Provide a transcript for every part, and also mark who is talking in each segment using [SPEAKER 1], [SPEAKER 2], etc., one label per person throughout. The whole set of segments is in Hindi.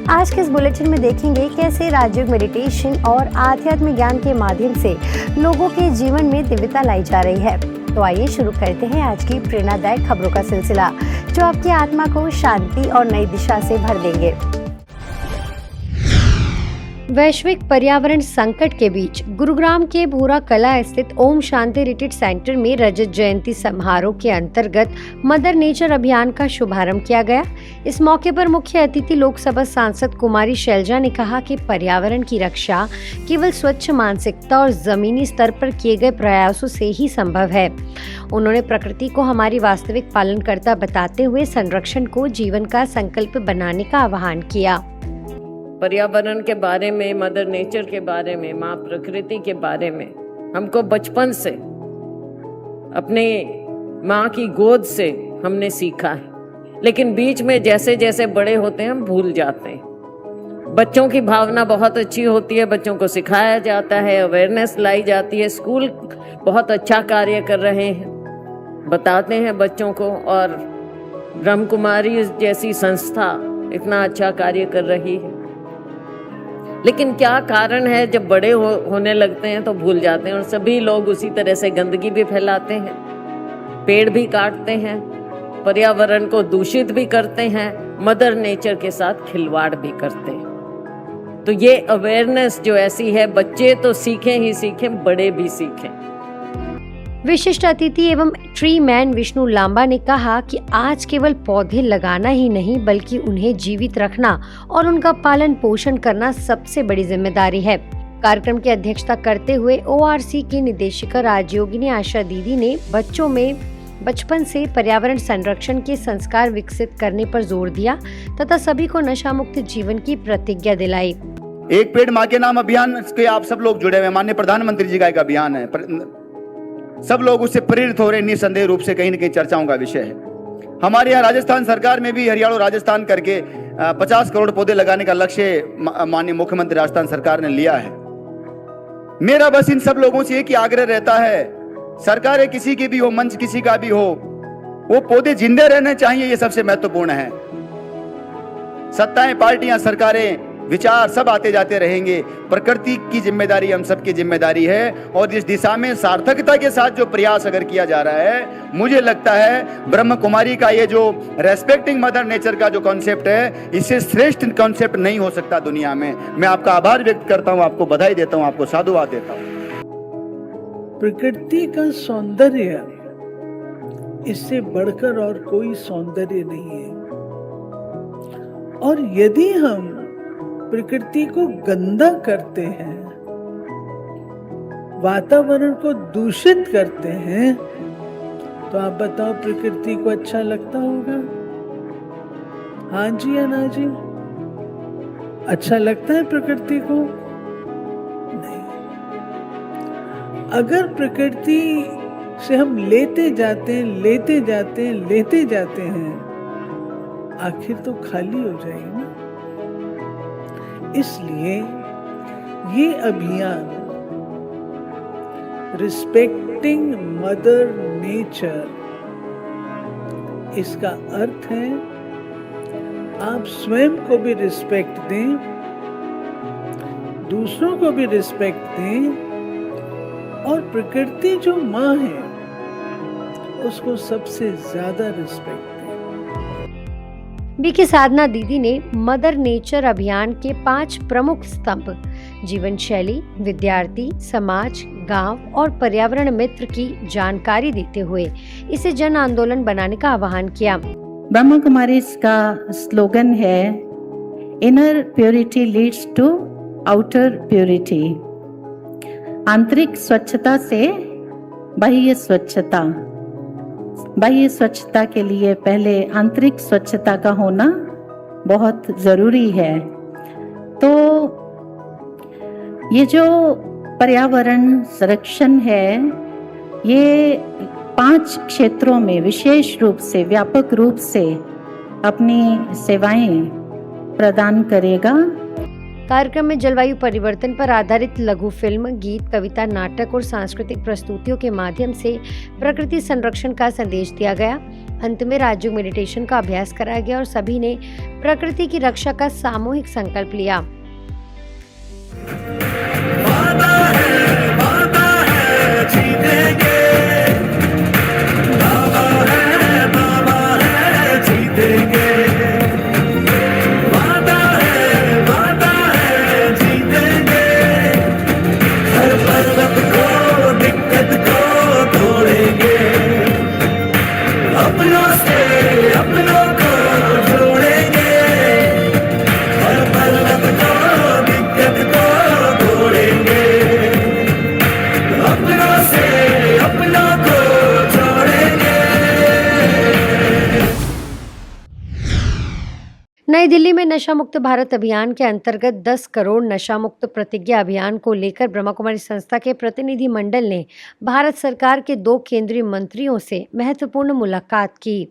[SPEAKER 1] आज के इस बुलेटिन में देखेंगे कैसे राजयोग मेडिटेशन और आध्यात्मिक ज्ञान के माध्यम से लोगों के जीवन में दिव्यता लाई जा रही है। तो आइए शुरू करते हैं आज की प्रेरणादायक खबरों का सिलसिला, जो आपकी आत्मा को शांति और नई दिशा से भर देंगे। वैश्विक पर्यावरण संकट के बीच गुरुग्राम के भूरा कला स्थित ओम शांति रिट्रीट सेंटर में रजत जयंती समारोह के अंतर्गत मदर नेचर अभियान का शुभारंभ किया गया। इस मौके पर मुख्य अतिथि लोकसभा सांसद कुमारी शैलजा ने कहा कि पर्यावरण की रक्षा केवल स्वच्छ मानसिकता और जमीनी स्तर पर किए गए प्रयासों से ही संभव है। उन्होंने प्रकृति को हमारी वास्तविक पालनकर्ता बताते हुए संरक्षण को जीवन का संकल्प बनाने का आह्वान किया।
[SPEAKER 2] पर्यावरण के बारे में, मदर नेचर के बारे में, माँ प्रकृति के बारे में हमको बचपन से अपने माँ की गोद से हमने सीखा है, लेकिन बीच में जैसे जैसे बड़े होते हैं हम भूल जाते हैं। बच्चों की भावना बहुत अच्छी होती है, बच्चों को सिखाया जाता है, अवेयरनेस लाई जाती है। स्कूल बहुत अच्छा कार्य कर रहे हैं, बताते हैं बच्चों को, और ब्रह्म कुमारी जैसी संस्था इतना अच्छा कार्य कर रही है। लेकिन क्या कारण है, जब बड़े होने लगते हैं तो भूल जाते हैं, और सभी लोग उसी तरह से गंदगी भी फैलाते हैं, पेड़ भी काटते हैं, पर्यावरण को दूषित भी करते हैं, मदर नेचर के साथ खिलवाड़ भी करते हैं। तो ये अवेयरनेस जो ऐसी है, बच्चे तो सीखें ही सीखें, बड़े भी सीखें।
[SPEAKER 1] विशिष्ट अतिथि एवं ट्री मैन विष्णु लांबा ने कहा कि आज केवल पौधे लगाना ही नहीं, बल्कि उन्हें जीवित रखना और उनका पालन पोषण करना सबसे बड़ी जिम्मेदारी है। कार्यक्रम की अध्यक्षता करते हुए ORC की निदेशिका राजयोगिनी आशा दीदी ने बच्चों में बचपन से पर्यावरण संरक्षण के संस्कार विकसित करने पर जोर दिया तथा सभी को नशा मुक्त जीवन की प्रतिज्ञा दिलाई।
[SPEAKER 3] एक पेड़ माँ के नाम अभियान के आप सब लोग जुड़े हुए, माननीय प्रधानमंत्री जी का एक अभियान है, सब लोग उससे प्रेरित हो रहे, निसंदेह रूप से कहीं न कहीं चर्चाओं का विषय है। हमारे यहाँ राजस्थान सरकार में भी हरियाणा राजस्थान करके 50 करोड़ पौधे लगाने का लक्ष्य माननीय मुख्यमंत्री राजस्थान सरकार ने लिया है। मेरा बस इन सब लोगों से एक ही आग्रह रहता है, सरकार किसी की भी हो, मंच किसी का भी हो, वो पौधे जिंदे रहने चाहिए, ये सबसे महत्वपूर्ण है। सत्ताएं, पार्टियां, सरकारें, विचार सब आते जाते रहेंगे, प्रकृति की जिम्मेदारी हम सबकी जिम्मेदारी है। और इस दिशा में सार्थकता के साथ जो प्रयास अगर किया जा रहा है, मुझे लगता है ब्रह्म कुमारी का ये जो रेस्पेक्टिंग मदर नेचर का जो कॉन्सेप्ट है, इससे श्रेष्ठ कॉन्सेप्ट नहीं हो सकता दुनिया में। मैं आपका आभार व्यक्त करता हूं, आपको बधाई देता हूं, आपको साधुवाद देता हूं।
[SPEAKER 4] प्रकृति का सौंदर्य, इससे बढ़कर और कोई सौंदर्य नहीं है। और यदि हम प्रकृति को गंदा करते हैं, वातावरण को दूषित करते हैं, तो आप बताओ प्रकृति को अच्छा लगता होगा? हाँ जी या ना जी? अच्छा लगता है प्रकृति को? नहीं। अगर प्रकृति से हम लेते जाते हैं, आखिर तो खाली हो जाएगी ना। इसलिए ये अभियान रिस्पेक्टिंग मदर नेचर, इसका अर्थ है आप स्वयं को भी रिस्पेक्ट दें, दूसरों को भी रिस्पेक्ट दें, और प्रकृति जो माँ है उसको सबसे ज्यादा रिस्पेक्ट दें।
[SPEAKER 1] बीके साधना दीदी ने मदर नेचर अभियान के 5 प्रमुख स्तंभ जीवन शैली, विद्यार्थी, समाज, गांव और पर्यावरण मित्र की जानकारी देते हुए इसे जन आंदोलन बनाने का आह्वान किया।
[SPEAKER 5] ब्रह्म कुमारी का स्लोगन है, inner purity leads to outer purity. आंतरिक स्वच्छता से बाह्य स्वच्छता, बाह्य स्वच्छता के लिए पहले आंतरिक स्वच्छता का होना बहुत जरूरी है। तो ये जो पर्यावरण संरक्षण है, ये 5 क्षेत्रों में विशेष रूप से, व्यापक रूप से अपनी सेवाएं प्रदान करेगा।
[SPEAKER 1] कार्यक्रम में जलवायु परिवर्तन पर आधारित लघु फिल्म, गीत, कविता, नाटक और सांस्कृतिक प्रस्तुतियों के माध्यम से प्रकृति संरक्षण का संदेश दिया गया। अंत में राजयोग मेडिटेशन का अभ्यास कराया गया और सभी ने प्रकृति की रक्षा का सामूहिक संकल्प लिया। नई दिल्ली में नशा मुक्त भारत अभियान के अंतर्गत 10 करोड़ नशा मुक्त प्रतिज्ञा अभियान को लेकर ब्रह्मा कुमारी संस्था के प्रतिनिधि मंडल ने भारत सरकार के 2 केंद्रीय मंत्रियों से महत्वपूर्ण मुलाकात की।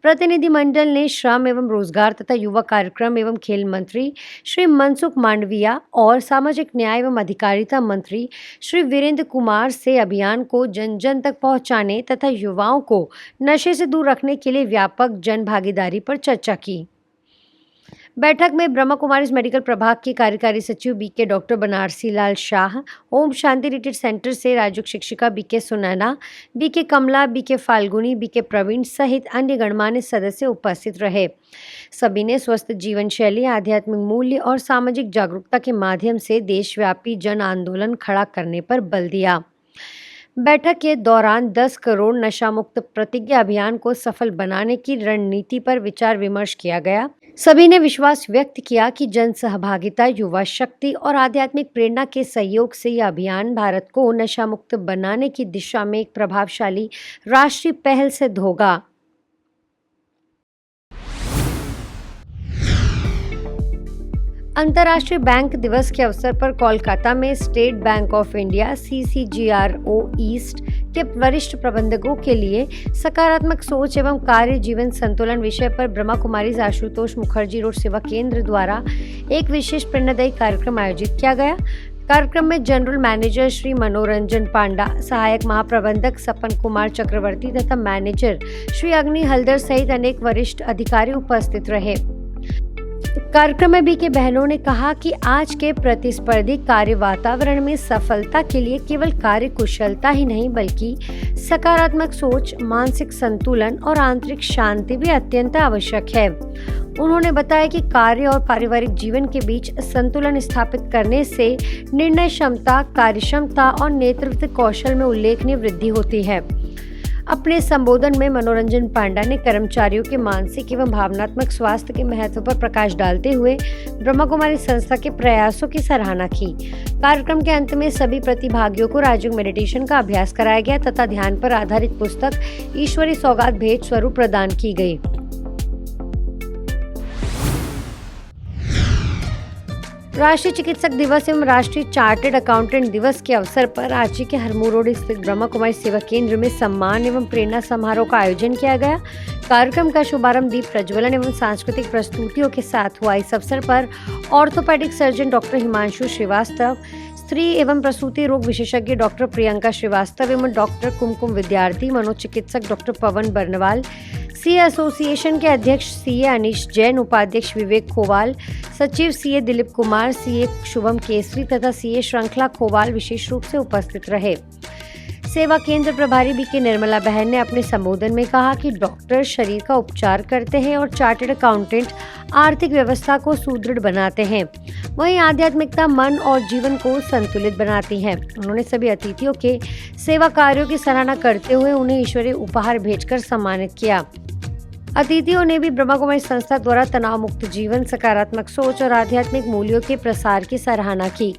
[SPEAKER 1] प्रतिनिधि मंडल ने श्रम एवं रोजगार तथा युवा कार्यक्रम एवं खेल मंत्री श्री मनसुख मांडविया और सामाजिक न्याय एवं अधिकारिता मंत्री श्री वीरेंद्र कुमार से अभियान को जन जन तक पहुंचाने तथा युवाओं को नशे से दूर रखने के लिए व्यापक जन भागीदारी पर चर्चा की। बैठक में ब्रह्मा कुमारीज मेडिकल प्रभाग के कार्यकारी सचिव BK doctor Banarasi Lal Shah, Om Shanti retreat centre से राजयोग शिक्षिका बीके सुनैना, बीके कमला, बीके फाल्गुनी, बीके प्रवीण सहित अन्य गणमान्य सदस्य उपस्थित रहे। सभी ने स्वस्थ जीवन शैली, आध्यात्मिक मूल्य और सामाजिक जागरूकता के माध्यम से देशव्यापी जन आंदोलन खड़ा करने पर बल दिया। बैठक के दौरान 10 करोड़ नशा मुक्त प्रतिज्ञा अभियान को सफल बनाने की रणनीति पर विचार विमर्श किया गया। सभी ने विश्वास व्यक्त किया कि जन सहभागिता, युवा शक्ति और आध्यात्मिक प्रेरणा के सहयोग से यह अभियान भारत को नशा मुक्त बनाने की दिशा में एक प्रभावशाली राष्ट्रीय पहल सिद्ध होगा। अंतर्राष्ट्रीय बैंक दिवस के अवसर पर कोलकाता में state bank of India CCGRO east के वरिष्ठ प्रबंधकों के लिए सकारात्मक सोच एवं कार्य जीवन संतुलन विषय पर ब्रह्मा कुमारीज आशुतोष मुखर्जी रोड सेवा केंद्र द्वारा एक विशेष प्रेरणादायी कार्यक्रम आयोजित किया गया। कार्यक्रम में जनरल मैनेजर श्री मनोरंजन पांडा, सहायक महाप्रबंधक सपन कुमार चक्रवर्ती तथा मैनेजर श्री अग्नि हल्दर सहित अनेक वरिष्ठ अधिकारी उपस्थित रहे। कार्यक्रम में बीके बहनों ने कहा कि आज के प्रतिस्पर्धी कार्य वातावरण में सफलता के लिए केवल कार्य कुशलता ही नहीं बल्कि सकारात्मक सोच, मानसिक संतुलन और आंतरिक शांति भी अत्यंत आवश्यक है। उन्होंने बताया कि कार्य और पारिवारिक जीवन के बीच संतुलन स्थापित करने से निर्णय क्षमता, कार्यक्षमता और नेतृत्व कौशल में उल्लेखनीय वृद्धि होती है। अपने संबोधन में मनोरंजन पांडा ने कर्मचारियों के मानसिक एवं भावनात्मक स्वास्थ्य के महत्व पर प्रकाश डालते हुए ब्रह्मा कुमारी संस्था के प्रयासों की सराहना की। कार्यक्रम के अंत में सभी प्रतिभागियों को राजयोग मेडिटेशन का अभ्यास कराया गया तथा ध्यान पर आधारित पुस्तक ईश्वरी सौगात भेंट स्वरूप प्रदान की गई। राष्ट्रीय चिकित्सक दिवस एवं राष्ट्रीय चार्टर्ड अकाउंटेंट दिवस के अवसर पर रांची के हरमू रोड स्थित ब्रह्मा कुमारी सेवा केंद्र में सम्मान एवं प्रेरणा समारोह का आयोजन किया गया। कार्यक्रम का शुभारंभ दीप प्रज्वलन एवं सांस्कृतिक प्रस्तुतियों के साथ हुआ। इस अवसर पर orthopaedic surgeon doctor Himanshu Shrivastava, स्त्री एवं प्रसूति रोग विशेषज्ञ डॉक्टर प्रियंका श्रीवास्तव एवं डॉक्टर कुमकुम विद्यार्थी, मनोचिकित्सक डॉक्टर पवन बर्नवाल, सीए एसोसिएशन के अध्यक्ष सीए अनीश जैन, उपाध्यक्ष विवेक खोवाल, सचिव सीए दिलीप कुमार, सीए शुभम केसरी तथा सीए श्रृंखला खोवाल विशेष रूप से उपस्थित रहे। सेवा केंद्र प्रभारी बीके निर्मला बहन ने अपने संबोधन में कहा कि डॉक्टर शरीर का उपचार करते हैं और चार्टर्ड अकाउंटेंट आर्थिक व्यवस्था को सुदृढ़ बनाते हैं, वहीं आध्यात्मिकता मन और जीवन को संतुलित बनाती है। उन्होंने सभी अतिथियों के सेवा कार्यों की सराहना करते हुए उन्हें ईश्वरीय उपहार भेजकर सम्मानित किया। अतिथियों ने भी ब्रह्मा कुमारी संस्था द्वारा तनाव मुक्त जीवन, सकारात्मक सोच और आध्यात्मिक मूल्यों के प्रसार की सराहना की।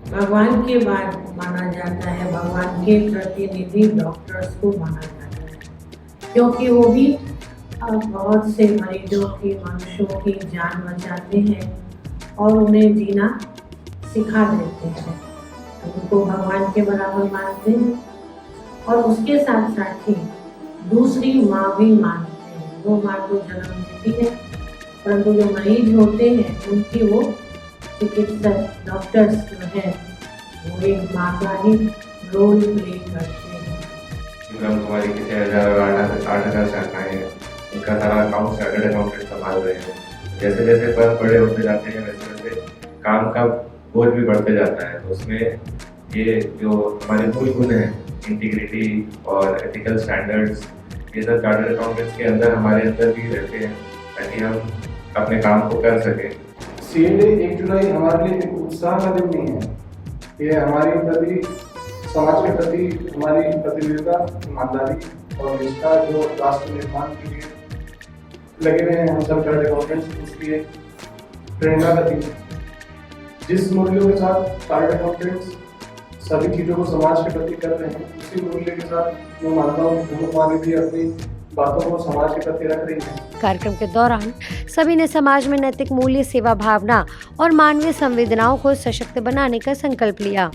[SPEAKER 6] भगवान के बाद माना जाता है, भगवान के प्रतिनिधि डॉक्टर्स को माना जाता है, क्योंकि वो भी बहुत से मरीजों की, मनुष्यों की जान बचाते हैं और उन्हें जीना सिखा देते हैं। उनको भगवान के बराबर मानते हैं और उसके साथ साथ ही दूसरी माँ भी मानते हैं। वो माँ को जन्म देती है, परंतु जो मरीज होते हैं उनकी वो चिकित्सक डॉक्टर्स जो है वो एक माँ का ही रोल प्ले करते हैं।
[SPEAKER 7] ब्रह्म कुमारी की 6,000 और 8,000 शाखाएं हैं। उनका सारा अकाउंट चार्टर्ड अकाउंटेंट संभाल रहे हैं। जैसे जैसे पद बड़े होते जाते हैं वैसे वैसे काम का बोझ भी बढ़ते जाता है। तो उसमें ये जो हमारे मूल गुण हैं, इंटीग्रिटी और एथिकल स्टैंडर्ड्स, ये सब चार्टर्ड अकाउंटेंट्स के अंदर हमारे अंदर भी रहते हैं ताकि हम अपने काम को कर सकें।
[SPEAKER 8] CNA 1 जुलाई हमारे लिए एक उत्साह का दिन नहीं है, ये हमारे प्रति, समाज के प्रति हमारी प्रतिबद्धता, ईमानदारी और निष्ठा जो राष्ट्र निर्माण के लिए लगे हुए हैं हम सब चार्टर्ड अकाउंटेंट्स, उसकी एक प्रेरणा का दिन है। जिस मूल्यों के साथ चार्टर्ड अकाउंटेंट्स सभी चीज़ों को समाज के प्रति कर रहे हैं, उसी मूल्य के साथ मैं मानता हूँ कि ब्रह्म कुमारी भी अपनी बातों को समाज के प्रति रख रही है।
[SPEAKER 1] कार्यक्रम के दौरान सभी ने समाज में नैतिक मूल्य, सेवा भावना और मानवीय संवेदनाओं को सशक्त बनाने का संकल्प लिया।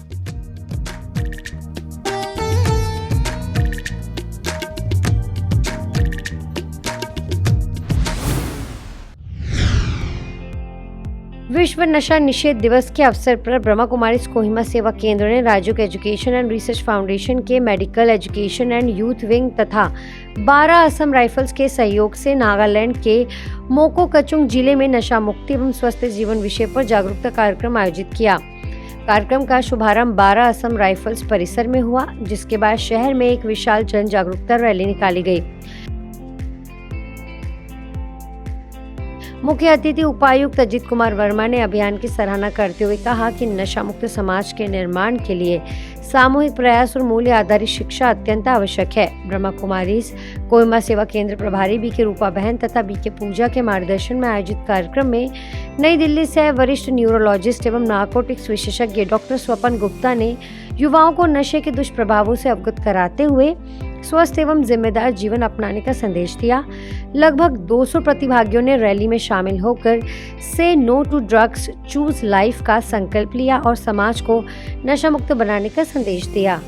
[SPEAKER 1] विश्व नशा निषेध दिवस के अवसर पर ब्रह्मा कुमारीज कोहिमा सेवा केंद्र ने राजयोग एजुकेशन एंड रिसर्च फाउंडेशन के medical education and youth wing तथा 12 असम राइफल्स के सहयोग से नागालैंड के मोकोकचुंग जिले में नशा मुक्ति एवं स्वस्थ जीवन विषय पर जागरूकता कार्यक्रम आयोजित किया। कार्यक्रम का शुभारंभ 12 असम राइफल्स परिसर में हुआ, जिसके बाद शहर में एक विशाल जन जागरूकता रैली निकाली गई। मुख्य अतिथि उपायुक्त अजित कुमार वर्मा ने अभियान की सराहना करते हुए कहा कि नशा मुक्त समाज के निर्माण के लिए सामूहिक प्रयास और मूल्य आधारित शिक्षा अत्यंत आवश्यक है। ब्रह्मा कुमारीज कोहिमा सेवा केंद्र प्रभारी बीके रूपा बहन तथा बीके पूजा के मार्गदर्शन में आयोजित कार्यक्रम में नई दिल्ली से आए वरिष्ठ न्यूरोलॉजिस्ट एवं नारकोटिक्स विशेषज्ञ डॉक्टर स्वपन गुप्ता ने युवाओं को नशे के दुष्प्रभावों से अवगत कराते हुए स्वस्थ एवं जिम्मेदार जीवन अपनाने का संदेश दिया। लगभग 200 प्रतिभागियों ने रैली में शामिल होकर say no to drugs choose life का संकल्प लिया और समाज को नशा मुक्त बनाने का संदेश दिया।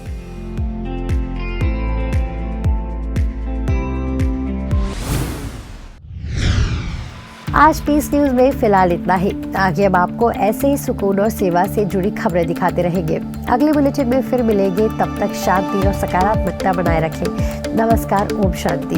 [SPEAKER 1] आज पीस न्यूज में फिलहाल इतना ही। आगे अब आपको ऐसे ही सुकून और सेवा से जुड़ी खबरें दिखाते रहेंगे। अगले बुलेटिन में फिर मिलेंगे, तब तक शांति और सकारात्मकता बनाए रखें। नमस्कार, ओम शांति।